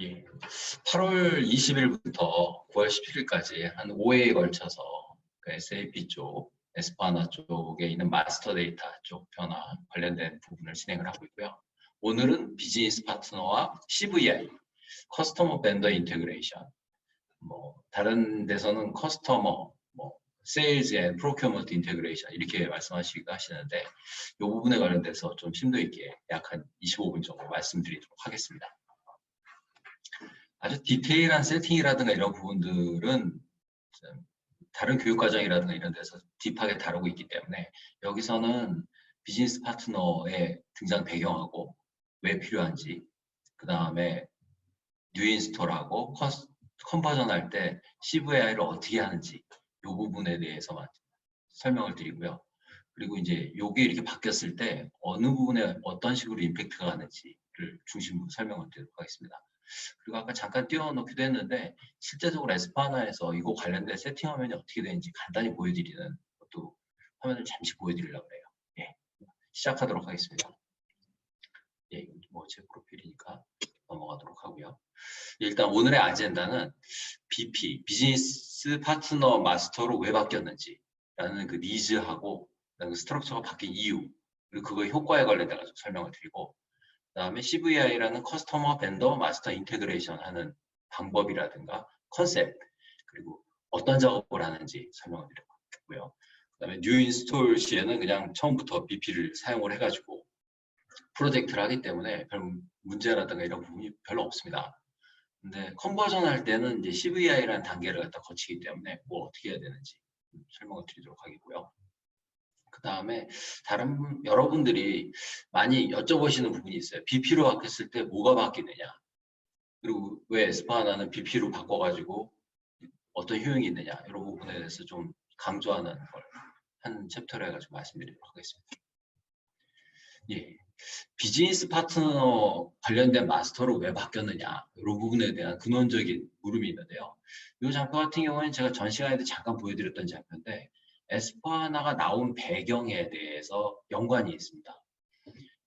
예, 8월 20일부터 9월 17일까지 한 5회에 걸쳐서 그 SAP 쪽, 에스파나 쪽에 있는 마스터 데이터 쪽 변화 관련된 부분을 진행을 하고 있고요. 오늘은 비즈니스 파트너와 CVI, 커스터머 벤더 인테그레이션, 다른 데서는 커스터머, 세일즈 앤 프로큐어먼트 인테그레이션 이렇게 말씀하시기도 하시는데 이 부분에 관련돼서 좀 심도 있게 약 한 25분 정도 말씀드리도록 하겠습니다. 아주 디테일한 세팅이라든가 이런 부분들은 다른 교육과정이라든가 이런 데서 딥하게 다루고 있기 때문에 여기서는 비즈니스 파트너의 등장 배경하고 왜 필요한지, 그 다음에 뉴 인스톨하고 컨버전 할 때 CVI를 어떻게 하는지 이 부분에 대해서만 설명을 드리고요. 그리고 이제 이게 이렇게 바뀌었을 때 어느 부분에 어떤 식으로 임팩트가 가는지를 중심으로 설명을 드리도록 하겠습니다. 그리고 아까 잠깐 띄워놓기도 했는데 실제적으로 에스파나에서 이거 관련된 세팅 화면이 어떻게 되는지 간단히 보여드리는 것도 화면을 잠시 보여드리려고 해요. 예, 시작하도록 하겠습니다. 예, 제 프로필이니까 넘어가도록 하고요. 일단 오늘의 아젠다는 BP, 비즈니스 파트너 마스터로 왜 바뀌었는지 라는 그 니즈하고 그 스트럭처가 바뀐 이유, 그리고 그거의 효과에 관련돼 가지고 설명을 드리고, 그 다음에 CVI라는 커스터머 벤더 마스터 인테그레이션 하는 방법이라든가 컨셉, 그리고 어떤 작업을 하는지 설명을 드렸고요. 그 다음에 뉴 인스톨 시에는 그냥 처음부터 BP를 사용을 해가지고 프로젝트를 하기 때문에 별 문제라든가 이런 부분이 별로 없습니다. 근데 컨버전 할 때는 이제 CVI라는 단계를 갖다 거치기 때문에 어떻게 해야 되는지 설명을 드리도록 하겠고요. 그 다음에 다른 여러분들이 많이 여쭤보시는 부분이 있어요. BP로 바뀌었을 때 뭐가 바뀌느냐, 그리고 왜 에스파나는 BP로 바꿔가지고 어떤 효용이 있느냐, 이런 부분에 대해서 좀 강조하는 걸 한 챕터로 해가지고 말씀드리도록 하겠습니다. 예, 비즈니스 파트너 관련된 마스터로 왜 바뀌었느냐, 이런 부분에 대한 근원적인 물음이 있는데요. 이 장표 같은 경우는 제가 전 시간에도 잠깐 보여드렸던 장표인데 에스파나가 나온 배경에 대해서 연관이 있습니다.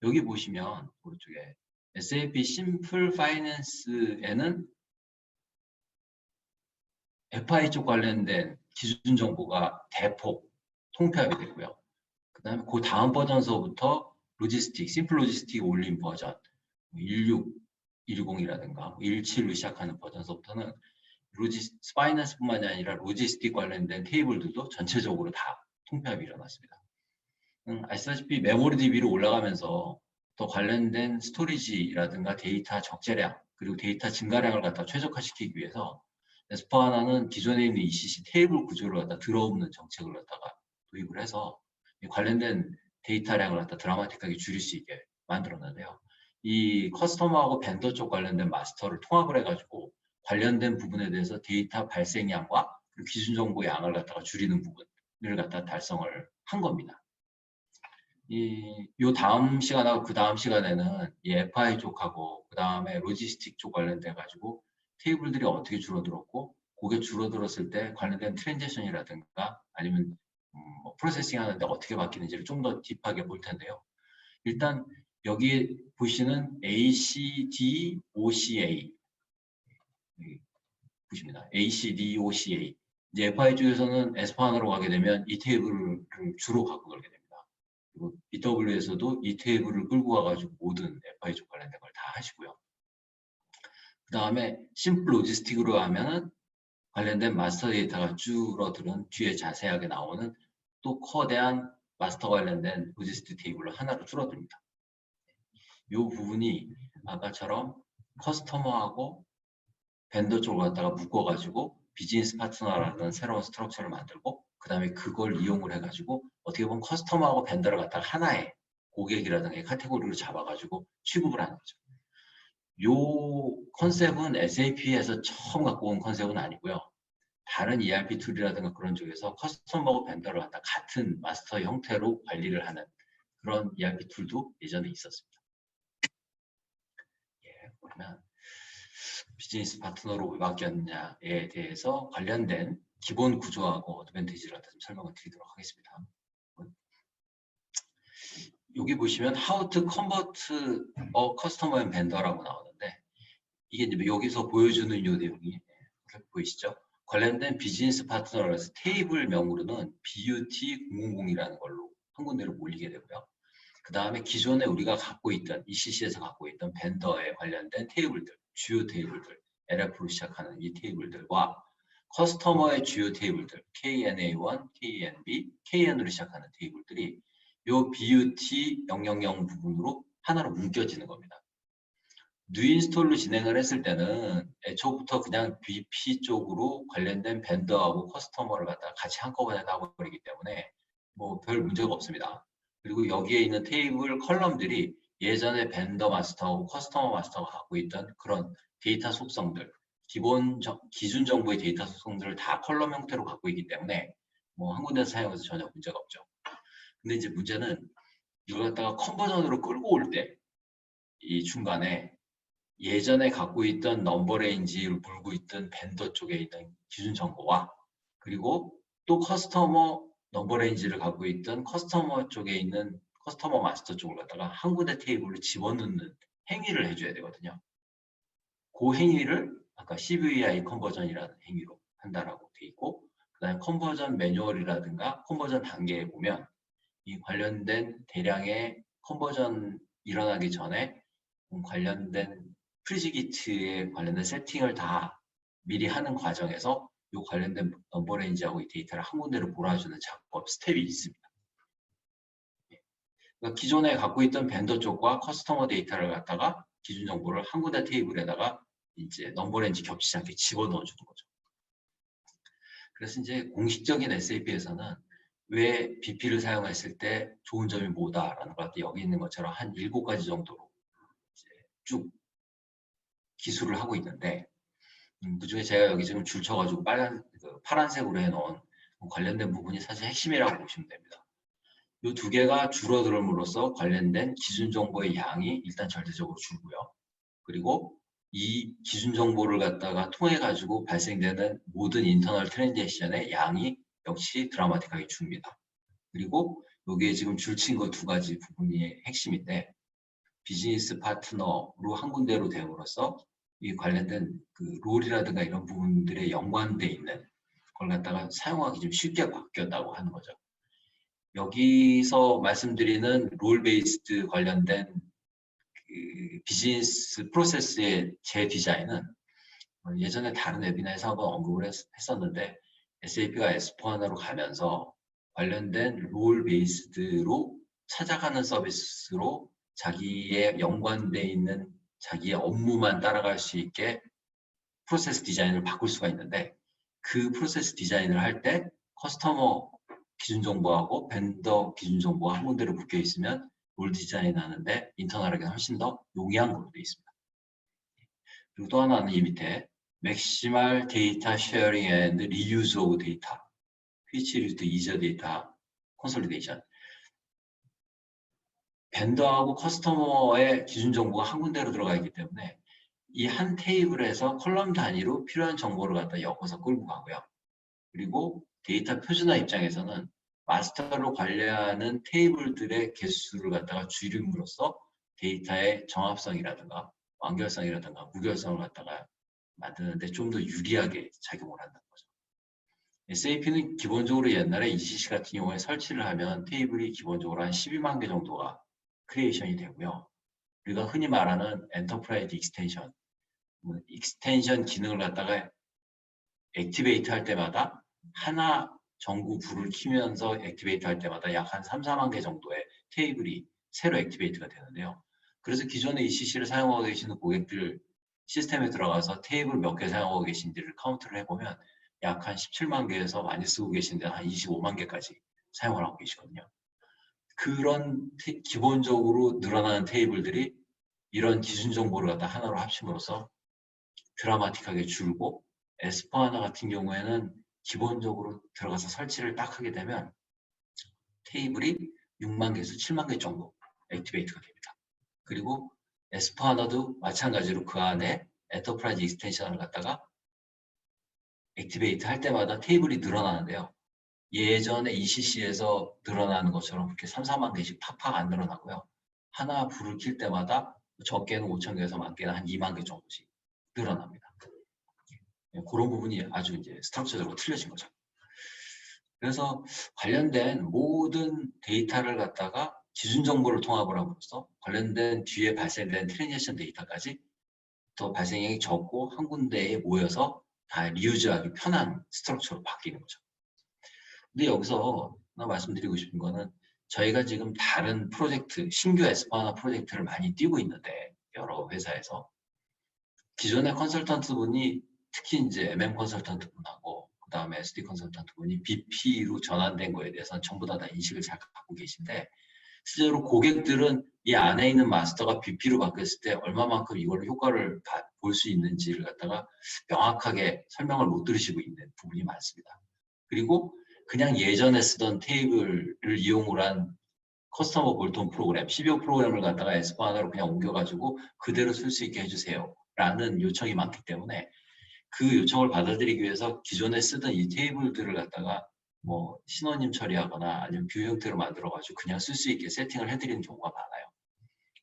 여기 보시면 오른쪽에 SAP 심플 파이낸스에는 FI 쪽 관련된 기준 정보가 대폭 통폐합이 되고요. 그 다음에 그 다음 버전서부터 로지스틱, 심플 로지스틱 올린 버전 1610이라든가 17로 시작하는 버전서부터는 파이낸스뿐만이 아니라 로지스틱 관련된 테이블들도 전체적으로 다 통폐합이 일어났습니다. 아시다시피 메모리 DB로 올라가면서 더 관련된 스토리지라든가 데이터 적재량, 그리고 데이터 증가량을 갖다 최적화시키기 위해서 에스파나는 기존에 있는 ECC 테이블 구조를 갖다 들어오는 정책을 갖다가 도입을 해서 관련된 데이터량을 갖다 드라마틱하게 줄일 수 있게 만들었는데요. 이 커스터머하고 벤더 쪽 관련된 마스터를 통합을 해가지고 관련된 부분에 대해서 데이터 발생량과 기준 정보의 양을 갖다가 줄이는 부분을 갖다 달성을 한 겁니다. 요 다음 시간하고 그 다음 시간에는 이 FI 쪽하고 그 다음에 로지스틱 쪽 관련돼 가지고 테이블들이 어떻게 줄어들었고, 그게 줄어들었을 때 관련된 트랜지션이라든가 아니면 프로세싱 하는데 어떻게 바뀌는지를 좀 더 딥하게 볼 텐데요. 일단 여기 보시는 ACD, OCA 보십니다. ACD, OCA. 이제 FI 쪽에서는 에스파나로 가게 되면 이 테이블을 주로 갖고 가게 됩니다. 그리고 BW에서도 이 테이블을 끌고 와가지고 모든 FI 쪽 관련된 걸 다 하시고요. 그 다음에 심플 로지스틱으로 하면은 관련된 마스터 데이터가 줄어드는 뒤에 자세하게 나오는 또 거대한 마스터 관련된 로지스틱 테이블로 하나로 줄어듭니다. 이 부분이 아까처럼 커스터머하고 벤더 쪽을 갖다가 묶어가지고 비즈니스 파트너라는 새로운 스트럭처를 만들고, 그 다음에 그걸 이용을 해가지고 어떻게 보면 커스터머하고 벤더를 갖다가 하나의 고객이라든가 카테고리로 잡아가지고 취급을 하는 거죠. 요 컨셉은 SAP에서 처음 갖고 온 컨셉은 아니고요. 다른 ERP 툴이라든가 그런 쪽에서 커스터머하고 벤더를 갖다 같은 마스터 형태로 관리를 하는 그런 ERP 툴도 예전에 있었습니다. 예, 그러면 비즈니스 파트너로 왜 바뀌었냐에 대해서 관련된 기본 구조하고 어드밴티지를 좀 설명을 드리도록 하겠습니다. 여기 보시면 How to convert a customer and vendor라고 나오는데, 이게 이제 여기서 보여주는 이 내용이 보이시죠? 관련된 비즈니스 파트너라고 해서 테이블명으로는 BUT000이라는 걸로 한 군데로 몰리게 되고요. 그 다음에 기존에 우리가 갖고 있던 ECC에서 갖고 있던 벤더에 관련된 테이블들, 주요 테이블들, LF로 시작하는 이 테이블들과 커스터머의 주요 테이블들, KNA1, KNB, KN으로 시작하는 테이블들이 이 BUT 000 부분으로 하나로 묶여지는 겁니다. 뉴인스톨로 진행을 했을 때는 애초부터 그냥 BP 쪽으로 관련된 벤더하고 커스터머를 갖다가 같이 한꺼번에 놔버리기 때문에 뭐 별 문제가 없습니다. 그리고 여기에 있는 테이블 컬럼들이 예전에 벤더 마스터하고 커스터머 마스터가 갖고 있던 그런 데이터 속성들, 기준 정보의 데이터 속성들을 다 컬럼 형태로 갖고 있기 때문에 뭐 한 군데서 사용해서 전혀 문제가 없죠. 근데 이제 문제는 이걸 갖다가 컨버전으로 끌고 올 때 이 중간에 예전에 갖고 있던 넘버 레인지를 물고 있던 벤더 쪽에 있는 기준 정보와 그리고 또 커스터머 넘버 레인지를 갖고 있던 커스터머 쪽에 있는 커스터머 마스터 쪽을 갖다가 한 군데 테이블로 집어넣는 행위를 해줘야 되거든요. 그 행위를 아까 CVI 컨버전이라는 행위로 한다라고 돼 있고 그 다음에 컨버전 매뉴얼이라든가 컨버전 단계에 보면 이 관련된 대량의 컨버전 일어나기 전에 관련된 프리지기트에 관련된 세팅을 다 미리 하는 과정에서 이 관련된 넘버 레인지하고 이 데이터를 한 군데로 몰아주는 작업 스텝이 있습니다. 그러니까 기존에 갖고 있던 벤더 쪽과 커스터머 데이터를 갖다가 기준 정보를 한 군데 테이블에다가 이제 넘버 레인지 겹치지 않게 집어넣어 주는 거죠. 그래서 이제 공식적인 SAP에서는 왜 BP를 사용했을 때 좋은 점이 뭐다라는 것 여기 있는 것처럼 한 7가지 정도로 쭉 기술을 하고 있는데 그중에 제가 여기 지금 줄 쳐가지고 파란색으로 해놓은 관련된 부분이 사실 핵심이라고 보시면 됩니다. 이 두 개가 줄어들음으로써 관련된 기준 정보의 양이 일단 절대적으로 줄고요. 그리고 이 기준 정보를 갖다가 통해 가지고 발생되는 모든 인터널 트랜잭션의 양이 역시 드라마틱하게 줍니다. 그리고 여기에 지금 줄친 거 2가지 부분이 핵심인데 비즈니스 파트너로 한 군데로 됨으로써 이 관련된 그 롤이라든가 이런 부분들에 연관돼 있는 걸 갖다가 사용하기 좀 쉽게 바뀌었다고 하는 거죠. 여기서 말씀드리는 롤 베이스드 관련된 그 비즈니스 프로세스의 재디자인은 예전에 다른 웨비나에서 한번 언급을 했었는데 SAP가 S4HANA로 가면서 관련된 롤 베이스드로 찾아가는 서비스로 자기의 연관돼 있는 자기의 업무만 따라갈 수 있게 프로세스 디자인을 바꿀 수가 있는데 그 프로세스 디자인을 할 때 커스터머 기준 정보하고 벤더 기준 정보가 한 군데로 묶여 있으면 롤 디자인 하는데 인터널하게 훨씬 더 용이한 걸로 되어 있습니다. 그리고 또 하나는 이 밑에 Maximal Data Sharing and Reuse of Data which leads to easier data consolidation. 벤더하고 커스터머의 기준 정보가 한 군데로 들어가 있기 때문에 이 한 테이블에서 컬럼 단위로 필요한 정보를 갖다 엮어서 끌고 가고요. 그리고 데이터 표준화 입장에서는 마스터로 관리하는 테이블들의 개수를 갖다가 줄임으로써 데이터의 정합성이라든가 완결성이라든가 무결성을 갖다가 만드는데 좀 더 유리하게 작용을 한다는 거죠. SAP는 기본적으로 옛날에 ECC 같은 경우에 설치를 하면 테이블이 기본적으로 한 12만 개 정도가 크리에이션이 되고요. 우리가 흔히 말하는 엔터프라이즈 익스텐션 기능을 갖다가 액티베이트 할 때마다 하나 전구 불을 켜면서 액티베이트 할 때마다 약 한 3, 4만 개 정도의 테이블이 새로 액티베이트가 되는데요. 그래서 기존에 ECC를 사용하고 계시는 고객들 시스템에 들어가서 테이블 몇 개 사용하고 계신지를 카운트를 해보면 약 한 17만 개에서 많이 쓰고 계신 데는 한 25만 개까지 사용을 하고 계시거든요. 그런 기본적으로 늘어나는 테이블들이 이런 기준 정보를 갖다 하나로 합침으로써 드라마틱하게 줄고 S4HANA 같은 경우에는 기본적으로 들어가서 설치를 딱 하게 되면 테이블이 6만 개에서 7만 개 정도 액티베이트가 됩니다. 그리고 S4HANA도 마찬가지로 그 안에 엔터프라이즈 익스텐션을 갖다가 액티베이트 할 때마다 테이블이 늘어나는데요. 예전에 ECC에서 늘어나는 것처럼 그렇게 3, 4만 개씩 팍팍 안 늘어나고요. 하나 불을 킬 때마다 적게는 5천 개에서 많게는 한 2만 개 정도씩 늘어납니다. 그런 부분이 아주 이제 스트럭처적으로 틀려진 거죠. 그래서 관련된 모든 데이터를 갖다가 기준 정보를 통합을 함으로써 관련된 뒤에 발생된 트랜지션 데이터까지 더 발생량이 적고 한 군데에 모여서 다 리유즈하기 편한 스트럭처로 바뀌는 거죠. 근데 여기서 하나 말씀드리고 싶은 거는 저희가 지금 다른 프로젝트, 신규 S4HANA 프로젝트를 많이 띄고 있는데 여러 회사에서 기존의 컨설턴트 분이 특히 이제 MM 컨설턴트 분하고 그 다음에 SD 컨설턴트 분이 BP로 전환된 거에 대해서는 전부 다 인식을 잘 갖고 계신데 실제로 고객들은 이 안에 있는 마스터가 BP로 바뀌었을 때 얼마만큼 이걸로 효과를 볼 수 있는지를 갖다가 명확하게 설명을 못 들으시고 있는 부분이 많습니다. 그리고 그냥 예전에 쓰던 테이블을 이용을 한 커스터머 볼트온 프로그램, CBO 프로그램을 갖다가 S4HANA로 그냥 옮겨가지고 그대로 쓸 수 있게 해주세요 라는 요청이 많기 때문에 그 요청을 받아들이기 위해서 기존에 쓰던 이 테이블들을 갖다가 뭐 신호님 처리하거나 아니면 뷰 형태로 만들어가지고 그냥 쓸 수 있게 세팅을 해드리는 경우가 많아요.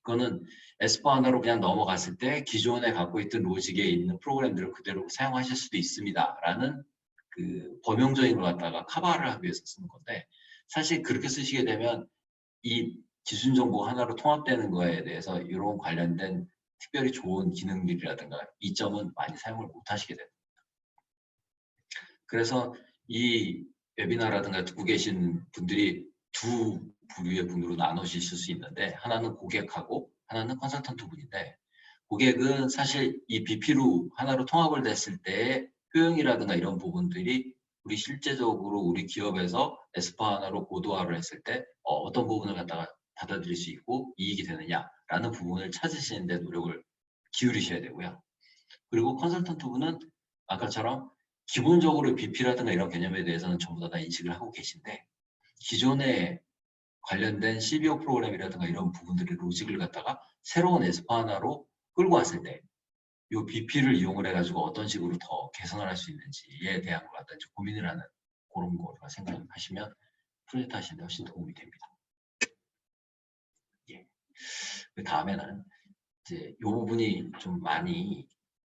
그거는 S4HANA로 그냥 넘어갔을 때 기존에 갖고 있던 로직에 있는 프로그램들을 그대로 사용하실 수도 있습니다 라는 그 범용적인 걸 갖다가 커버를 하기 위해서 쓰는 건데 사실 그렇게 쓰시게 되면 이 기준 정보 하나로 통합되는 거에 대해서 이런 관련된 특별히 좋은 기능들이라든가 이점은 많이 사용을 못 하시게 됩니다. 그래서 이 웨비나라든가 듣고 계신 분들이 두 부류의 분으로 나누실 수 있는데 하나는 고객하고 하나는 컨설턴트 분인데 고객은 사실 이 BP로 하나로 통합을 됐을 때의 효용이라든가 이런 부분들이 우리 실제적으로 우리 기업에서 S4HANA로 고도화를 했을 때 어떤 부분을 갖다가 받아들일 수 있고 이익이 되느냐라는 부분을 찾으시는 데 노력을 기울이셔야 되고요. 그리고 컨설턴트 분은 아까처럼 기본적으로 BP라든가 이런 개념에 대해서는 전부 다 인식을 하고 계신데 기존에 관련된 CBO 프로그램이라든가 이런 부분들의 로직을 갖다가 새로운 S4HANA로 끌고 왔을 때 이 BP를 이용을 해가지고 어떤 식으로 더 개선을 할 수 있는지에 대한 걸 갖다 고민을 하는 그런 거라 생각하시면 프로젝트 하시는데 훨씬 도움이 됩니다. 예. 그 다음에는 이제 이 부분이 좀 많이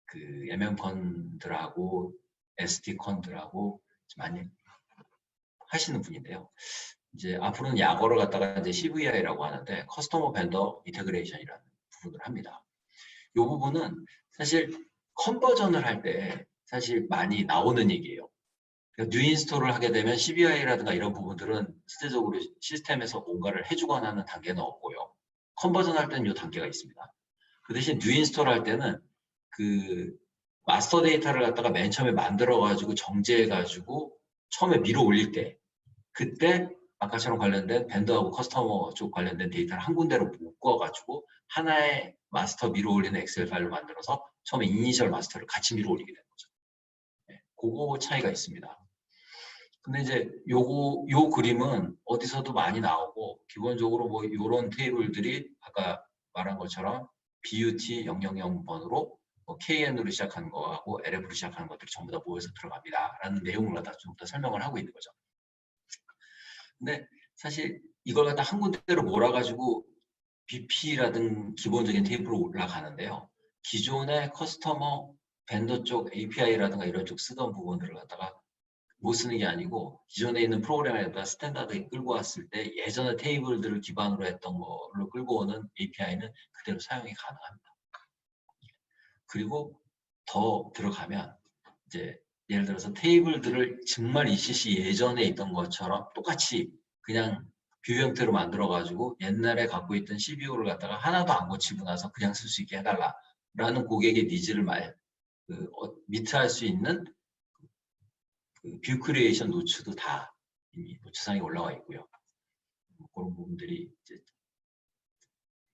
그 MM컨들하고 SD컨들하고 많이 하시는 분인데요. 이제 앞으로는 약어를 갖다가 이제 CVI라고 하는데 커스터머 벤더 인테그레이션이라는 부분을 합니다. 이 부분은 사실 컨버전을 할 때 사실 많이 나오는 얘기예요. 뉴 인스톨을 하게 되면 CVI라든가 이런 부분들은 실제적으로 시스템에서 뭔가를 해주거나 하는 단계는 없고요. 컨버전 할 때는 이 단계가 있습니다. 그 대신 뉴 인스톨 할 때는 그 마스터 데이터를 갖다가 맨 처음에 만들어가지고 정제해가지고 처음에 밀어 올릴 때 그때 아까처럼 관련된 벤더하고 커스터머 쪽 관련된 데이터를 한 군데로 묶어가지고 하나의 마스터 밀어 올리는 엑셀 파일을 만들어서 처음에 이니셜 마스터를 같이 밀어 올리게 되는 거죠. 네, 그거 차이가 있습니다. 근데 이제 요 그림은 어디서도 많이 나오고 기본적으로 뭐 요런 테이블들이 아까 말한 것처럼 BUT 000번으로 뭐 KN으로 시작하는 거하고 LF로 시작하는 것들이 전부 다 모여서 들어갑니다. 라는 내용을 갖다 좀 더 설명을 하고 있는 거죠. 근데 사실 이걸 갖다 한 군데로 몰아가지고 BP라든 기본적인 테이블로 올라가는데요. 기존의 커스터머 벤더 쪽 API라든가 이런 쪽 쓰던 부분들을 갖다가 못 쓰는 게 아니고 기존에 있는 프로그램에다 스탠다드에 끌고 왔을 때 예전에 테이블들을 기반으로 했던 걸로 끌고 오는 API는 그대로 사용이 가능합니다. 그리고 더 들어가면 이제 예를 들어서 테이블들을 정말 ECC 예전에 있던 것처럼 똑같이 그냥 뷰 형태로 만들어 가지고 옛날에 갖고 있던 CBO를 갖다가 하나도 안 고치고 나서 그냥 쓸 수 있게 해달라 라는 고객의 니즈를 미트할 수 있는 뷰 크리에이션 노츠도 다 이미 노트상에 올라와 있고요. 그런 부분들이 이제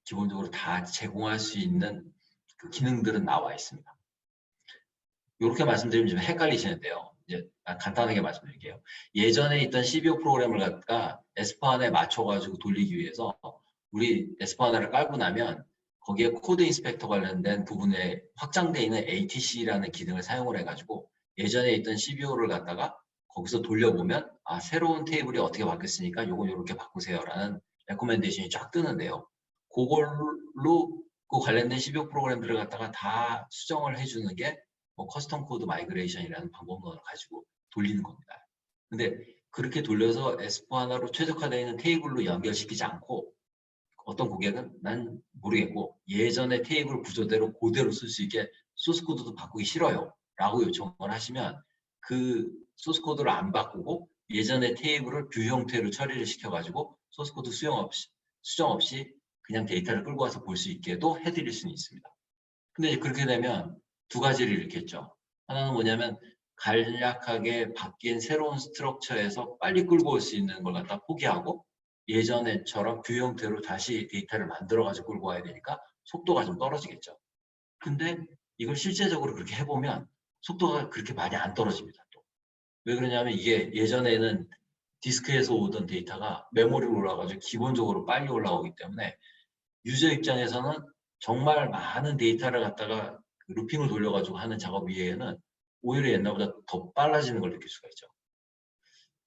기본적으로 다 제공할 수 있는 그 기능들은 나와 있습니다. 이렇게 말씀드리면 좀 헷갈리시는데요. 이제 간단하게 말씀드릴게요. 예전에 있던 CBO 프로그램을 갖다가 S4HANA에 맞춰가지고 돌리기 위해서 우리 S4HANA를 깔고 나면 거기에 코드 인스펙터 관련된 부분에 확장되어 있는 ATC라는 기능을 사용을 해가지고 예전에 있던 CBO를 갖다가 거기서 돌려보면 새로운 테이블이 어떻게 바뀌었으니까 요건 이렇게 바꾸세요 라는 레코멘데이션이 쫙 뜨는데요. 그걸로 그 관련된 CBO 프로그램들을 갖다가 다 수정을 해주는 게 뭐 커스텀 코드 마이그레이션이라는 방법론을 가지고 돌리는 겁니다. 근데 그렇게 돌려서 S4HANA로 최적화되어 있는 테이블로 연결시키지 않고 어떤 고객은 난 모르겠고 예전의 테이블 구조대로 그대로 쓸 수 있게 소스 코드도 바꾸기 싫어요 라고 요청을 하시면 그 소스 코드를 안 바꾸고 예전의 테이블을 뷰 형태로 처리를 시켜가지고 소스 코드 수정 없이 그냥 데이터를 끌고 와서 볼 수 있게도 해드릴 수는 있습니다. 근데 그렇게 되면 두 가지를 일으켰죠. 하나는 뭐냐면 간략하게 바뀐 새로운 스트럭처에서 빨리 끌고 올 수 있는 걸 갖다 포기하고 예전에처럼 뷰 형태로 다시 데이터를 만들어가지고 끌고 와야 되니까 속도가 좀 떨어지겠죠. 근데 이걸 실제적으로 그렇게 해보면 속도가 그렇게 많이 안 떨어집니다. 또. 왜 그러냐면 이게 예전에는 디스크에서 오던 데이터가 메모리로 올라가지고 기본적으로 빨리 올라오기 때문에 유저 입장에서는 정말 많은 데이터를 갖다가 루핑을 돌려가지고 하는 작업 이외에는 오히려 옛날보다 더 빨라지는 걸 느낄 수가 있죠.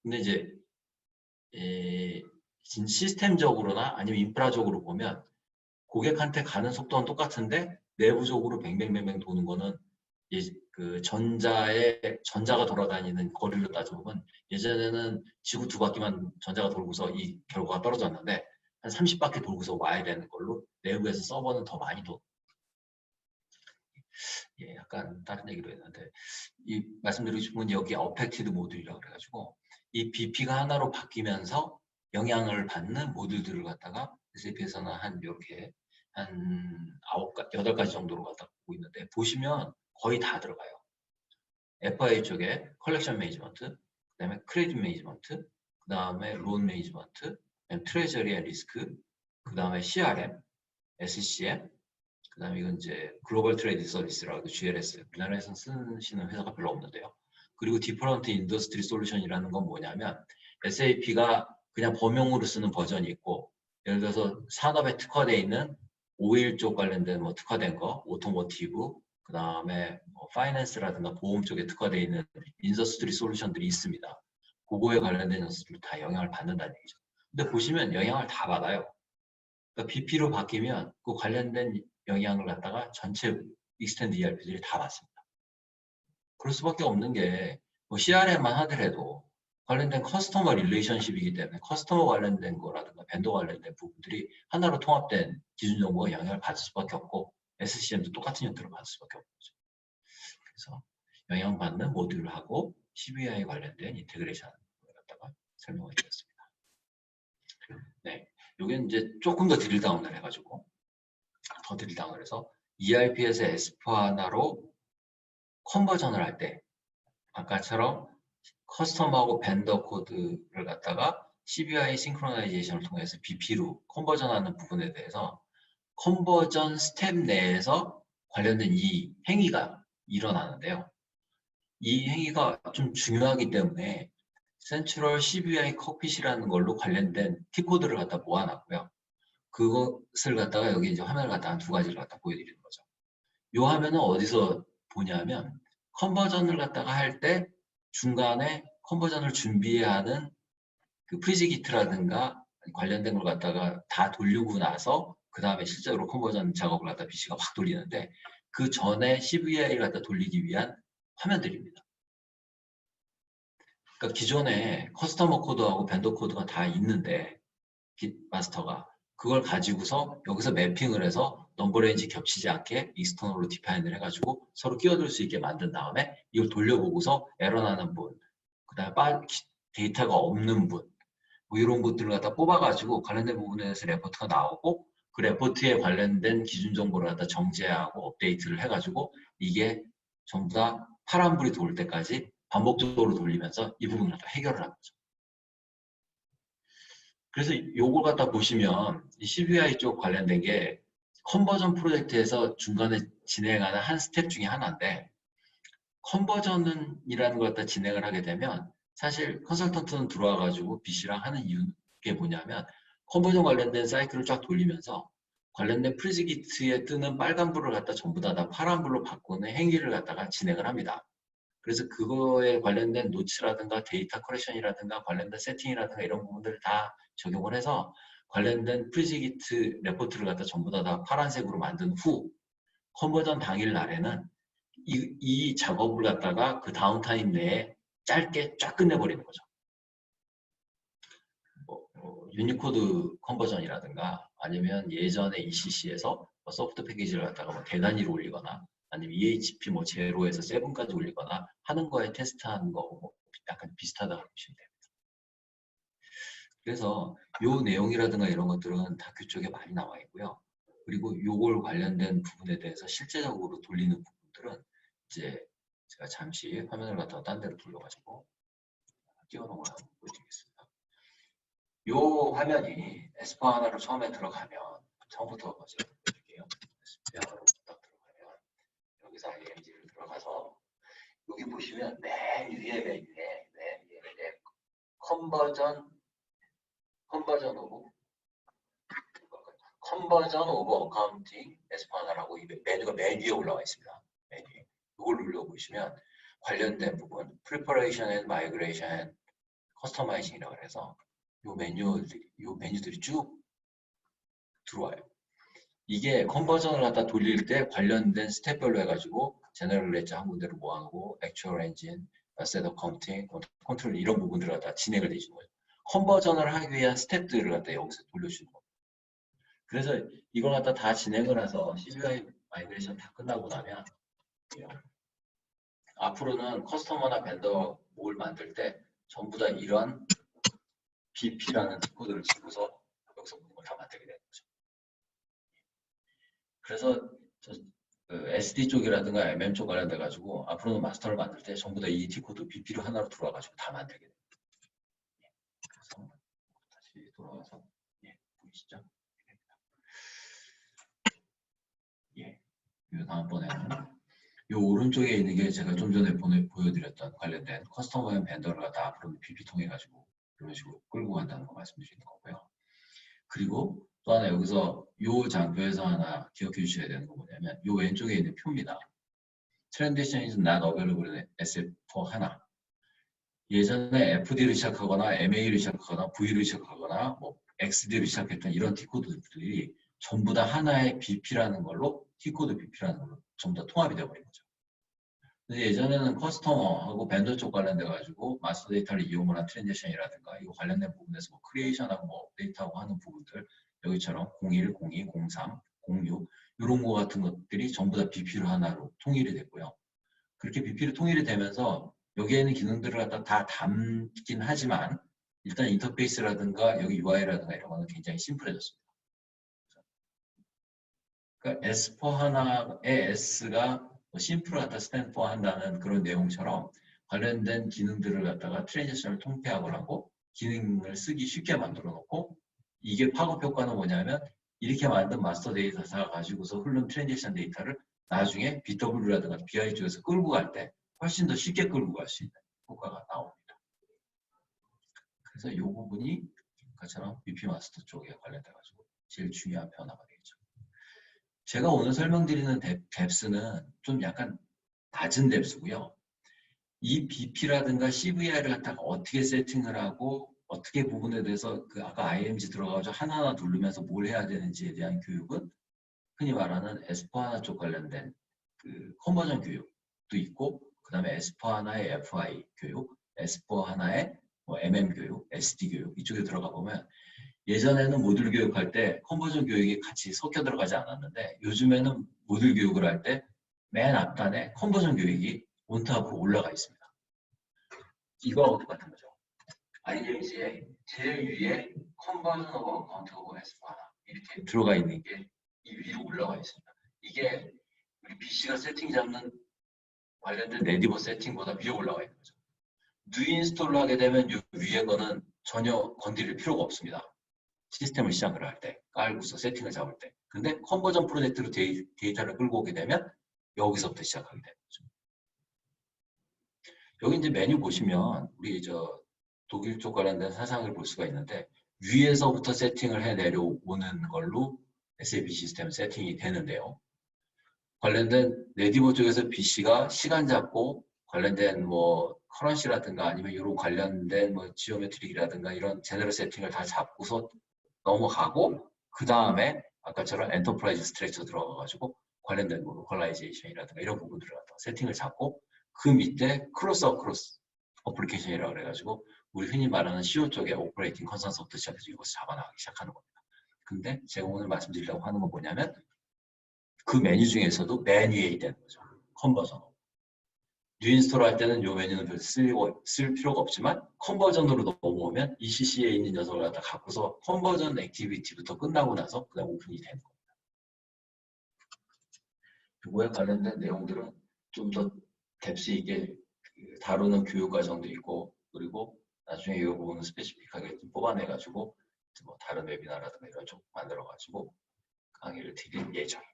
근데 이제 시스템적으로나 아니면 인프라적으로 보면 고객한테 가는 속도는 똑같은데 내부적으로 뱅뱅뱅뱅 도는 거는 그 전자가 돌아다니는 거리로 따져보면 예전에는 지구 두 바퀴만 전자가 돌고서 이 결과가 떨어졌는데 한 30바퀴 돌고서 와야 되는 걸로 내부에서 서버는 더 많이 예, 약간 다른 얘기로 했는데 이 말씀드리고 싶은 건 여기 어펙티드 모듈이라고 그래가지고 이 BP가 하나로 바뀌면서 영향을 받는 모듈들을 갖다가 SAP에서는 한 이렇게 한 8가지 정도로 갖다 보고 있는데 보시면 거의 다 들어가요. FI 쪽에 컬렉션 매니지먼트, 그 다음에 크레딧 매니지먼트, 그 다음에 론 매니지먼트, 트레저리 앤 리스크, 그 다음에 CRM, SCM, 그 다음에 이건 이제 글로벌 트레이드 서비스라고 GLS, 우리나라에서 쓰시는 회사가 별로 없는데요. 그리고 디퍼런트 인더스트리 솔루션이라는 건 뭐냐면 SAP가 그냥 범용으로 쓰는 버전이 있고 예를 들어서 산업에 특화되어 있는 오일 쪽 관련된 뭐 특화된 거, 오토모티브, 그 다음에 뭐 파이낸스라든가 보험 쪽에 특화되어 있는 인더스트리 솔루션들이 있습니다. 그거에 관련된 녀석들도 다 영향을 받는다는 얘기죠. 근데 보시면 영향을 다 받아요. 그러니까 BP로 바뀌면 그 관련된 영향을 갖다가 전체 익스텐드 ERP들이 다 받습니다. 그럴 수밖에 없는 게 뭐 CRM만 하더라도 관련된 커스터머 릴레이션십이기 때문에 커스터머 관련된 거라든가 벤더 관련된 부분들이 하나로 통합된 기준 정보가 영향을 받을 수밖에 없고 SCM도 똑같은 형태로 받을 수밖에 없는 거죠. 그래서 영향받는 모듈하고 CBI 관련된 인테그레이션을 갖다가 설명을 드렸습니다. 네, 여기는 이제 조금 더 드릴다운을 해가지고 더 드릴다운을 해서 ERP에서 S4HANA로 컨버전을 할 때 아까처럼 커스텀하고 벤더 코드를 갖다가 CBI 싱크로나이제이션을 통해서 BP로 컨버전하는 부분에 대해서 컨버전 스텝 내에서 관련된 이 행위가 일어나는데요. 이 행위가 좀 중요하기 때문에 센트럴 CBI 콕핏이라는 걸로 관련된 T코드를 갖다 모아놨고요. 그것을 갖다가 여기 이제 화면을 갖다가 두 가지를 갖다 보여드리는 거죠. 이 화면은 어디서 보냐면 컨버전을 갖다가 할 때 중간에 컨버전을 준비해야 하는 그 프리지기트라든가 관련된 걸 갖다가 다 돌리고 나서 그 다음에 실제로 컨버전 작업을 갖다 BC가 확 돌리는데 그 전에 CVI를 갖다 돌리기 위한 화면들입니다. 그러니까 기존에 커스터머 코드하고 벤더 코드가 다 있는데 마스터가 그걸 가지고서 여기서 매핑을 해서 넘버 레인지 겹치지 않게 익스터널로 디파인을 해가지고 서로 끼어들 수 있게 만든 다음에 이걸 돌려보고서 에러 나는 분, 그 다음에 데이터가 없는 분, 뭐 이런 것들을 갖다 뽑아가지고 관련된 부분에서 레포트가 나오고 그 레포트에 관련된 기준 정보를 갖다 정제하고 업데이트를 해가지고 이게 전부 다 파란불이 돌 때까지 반복적으로 돌리면서 이 부분을 다 해결을 하는 거죠. 그래서 요걸 갖다 보시면 이 CBI 쪽 관련된 게 컨버전 프로젝트에서 중간에 진행하는 한 스텝 중에 하나인데 컨버전이라는 걸 갖다 진행을 하게 되면 사실 컨설턴트는 들어와 가지고 BC랑 하는 이유가 뭐냐면 컨버전 관련된 사이클을 쫙 돌리면서 관련된 프리지기트에 뜨는 빨간불을 갖다 전부 다 파란불로 바꾸는 행위를 갖다가 진행을 합니다. 그래서 그거에 관련된 노츠라든가 데이터 커렉션이라든가 관련된 세팅이라든가 이런 부분들을 다 적용을 해서 관련된 프리시기트 레포트를 갖다 전부 다 파란색으로 만든 후 컨버전 당일 날에는 이 작업을 갖다가 그 다운타임 내에 짧게 쫙 끝내버리는 거죠. 유니코드 컨버전이라든가 아니면 예전에 ECC에서 소프트 패키지를 갖다가 뭐 대단위로 올리거나 아니면 EHP 뭐 제로에서 7까지 올리거나 하는 거에 테스트하는 거 뭐 약간 비슷하다고 보시면 됩니다. 그래서 요 내용이라든가 이런 것들은 다큐 쪽에 많이 나와 있고요. 그리고 요걸 관련된 부분에 대해서 실제적으로 돌리는 부분들은 이제 제가 잠시 화면을 갖다가 딴 데로 돌려가지고 띄워놓은 걸 한번 보여드리겠습니다. 요 화면이 S4하나로 처음에 들어가면 처음부터 제가 보여드릴게요. S4하나로 딱 들어가면 여기서 IMG를 들어가서 여기 보시면 맨 위에 컨버전 오브 어카운팅 S4하나라고 이 메뉴가 맨 위에 올라와 있습니다. 메뉴. 이걸 눌러보시면 관련된 부분 Preparation and Migration and Customizing이라고 해서 요 메뉴들이 쭉 들어와요. 이게 컨버전을 갖다 돌릴 때 관련된 스텝별로 해가지고 제너럴 레저 한 군데로 모아놓고 액추얼 엔진, 셋 어카운팅, 컨트롤 이런 부분들을 갖다 진행을 해주는 거예요. 컨버전을 하기 위한 스텝들을 갖다 여기서 돌려주는 거예요. 그래서 이걸 갖다 다 진행을 해서 CBI 마이그레이션 다 끝나고 나면 앞으로는 커스터머나 벤더 뭘 만들 때 전부 다 이런 BP라는 코드를 쓰고서 여기서 모든 걸 다 만들게 되는 거죠. 그래서 SD 쪽이라든가 MM 쪽 관련돼 가지고 앞으로는 마스터를 만들 때 전부 다 이 T코드 BP로 하나로 들어와 가지고 다 만들게 됩니다. 그래서 다시 돌아와서 보이시죠? 이 다음번에는 이 오른쪽에 있는 게 제가 좀 전에 보여드렸던 관련된 커스터머 앤 벤더를 갖다 앞으로 BP 통해 가지고 이런 식으로 끌고 간다는 거 말씀드리는 거고요. 그리고 또 하나 여기서 이 장표에서 하나 기억해 주셔야 되는 거 뭐냐면 이 왼쪽에 있는 표입니다. Transition is not available SF4 하나. 예전에 FD를 시작하거나 MA를 시작하거나 V를 시작하거나 뭐 XD를 시작했던 이런 T코드들이 전부 다 하나의 BP라는 걸로 T코드 BP라는 걸로 전부 다 통합이 되어버린 거죠. 근데 예전에는 커스터머하고 벤더 쪽 관련돼 가지고 마스터 데이터를 이용을 한 트랜지션이라든가 이거 관련된 부분에서 뭐 크리에이션하고 뭐 업데이트하고 하는 부분들 여기처럼 01, 02, 03, 06 이런 거 같은 것들이 전부 다 BP로 하나로 통일이 됐고요. 그렇게 BP로 통일이 되면서 여기에 있는 기능들을 갖다 다 담긴 하지만 일단 인터페이스라든가 여기 UI라든가 이런 거는 굉장히 심플해졌습니다. 그러니까 S4 하나의 S가 심플하다 스탠포 한다는 그런 내용처럼 관련된 기능들을 갖다가 트랜지션을 통폐합을 하고 기능을 쓰기 쉽게 만들어 놓고 이게 팝업 효과는 뭐냐면 이렇게 만든 마스터 데이터가 가지고서 흐른 트랜지션 데이터를 나중에 BW라든가 BI 쪽에서 끌고 갈 때 훨씬 더 쉽게 끌고 갈 수 있는 효과가 나옵니다. 그래서 이 부분이 아까처럼 BP 마스터 쪽에 관련돼 가지고 제일 중요한 변화가 되겠죠. 제가 오늘 설명드리는 뎁스는 좀 약간 낮은 뎁스고요. 이 BP라든가 CVI를 갖다가 어떻게 세팅을 하고 어떻게 부분에 대해서 그 아까 IMG 들어가서 하나하나 누르면서 뭘 해야 되는지에 대한 교육은 흔히 말하는 S4하나 쪽 관련된 그 컨버전 교육도 있고 그 다음에 S4하나의 FI 교육, S4하나의 뭐 MM 교육, SD 교육 이쪽에 들어가 보면 예전에는 모듈 교육할 때 컨버전 교육이 같이 섞여 들어가지 않았는데 요즘에는 모듈 교육을 할 때 맨 앞단에 컨버전 교육이 온탑으로 올라가 있습니다. 이거하고 똑같은 거죠. IMG의 제일 위에 컨버전 오브 어카운트 오브 S4하나 이렇게 들어가 있는 게 이 위로 올라가 있습니다. 이게 우리 PC가 세팅 잡는 관련된 네이버 세팅보다 위에 올라가 있는 거죠. 뉴 인스톨을 하게 되면 이 위에 거는 전혀 건드릴 필요가 없습니다. 시스템을 시작을 할 때, 깔고서 세팅을 잡을 때. 근데 컨버전 프로젝트로 데이터를 끌고 오게 되면 여기서부터 시작하게 되는 거죠. 여기 이제 메뉴 보시면 우리 독일 쪽 관련된 사상을 볼 수가 있는데 위에서부터 세팅을 해 내려오는 걸로 SAP 시스템 세팅이 되는데요. 관련된 네디버 쪽에서 BC가 시간 잡고 관련된 뭐 커런시라든가 아니면 이런 관련된 뭐 지오메트릭이라든가 이런 제너럴 세팅을 다 잡고서 넘어가고 그 다음에 아까처럼 엔터프라이즈 스트럭처 들어가가지고 관련된 뭐 로컬라이제이션이라든가 이런 부분들을 갖다가 세팅을 잡고 그 밑에 크로스 어플리케이션이라고 그래가지고 우리 흔히 말하는 CO 쪽에 오퍼레이팅 컨센서부터 시작해서 이것을 잡아나가기 시작하는 겁니다. 근데 제가 오늘 말씀드리려고 하는 건 뭐냐면 그 메뉴 중에서도 맨 위에 있다는 거죠. 컨버전. 뉴인스톨 할 때는 이 메뉴는 별 쓸 필요가 없지만 컨버전으로 넘어오면 ECC에 있는 녀석을 갖다 갖고서 컨버전 액티비티부터 끝나고 나서 그다음 오픈이 되는 겁니다. 이거에 관련된 내용들은 좀 더 뎁스 있게 다루는 교육 과정도 있고 그리고 나중에 이 부분은 스페시픽하게 좀 뽑아내가지고 뭐 다른 웨비나라든가 이런 쪽 만들어가지고 강의를 드릴 예정입니다.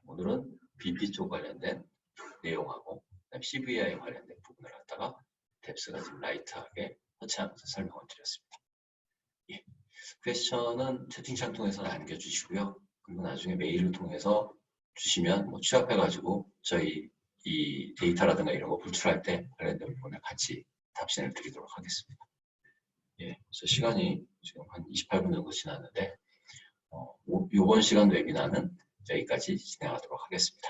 오늘은 BP 쪽 관련된 내용하고 CVI 관련된 부분을 갖다가 뎁스가 좀 라이트하게 터치하면서 설명을 드렸습니다. 예. 퀘스천은 채팅창 통해서 남겨주시고요. 그리고 나중에 메일을 통해서 주시면 뭐 취합해가지고 저희 이 데이터라든가 이런 거 분출할 때 관련된 부분을 같이 답신을 드리도록 하겠습니다. 예, 그래서 시간이 지금 한 28분 정도 지났는데 이번 시간 웨비나는 여기까지 진행하도록 하겠습니다.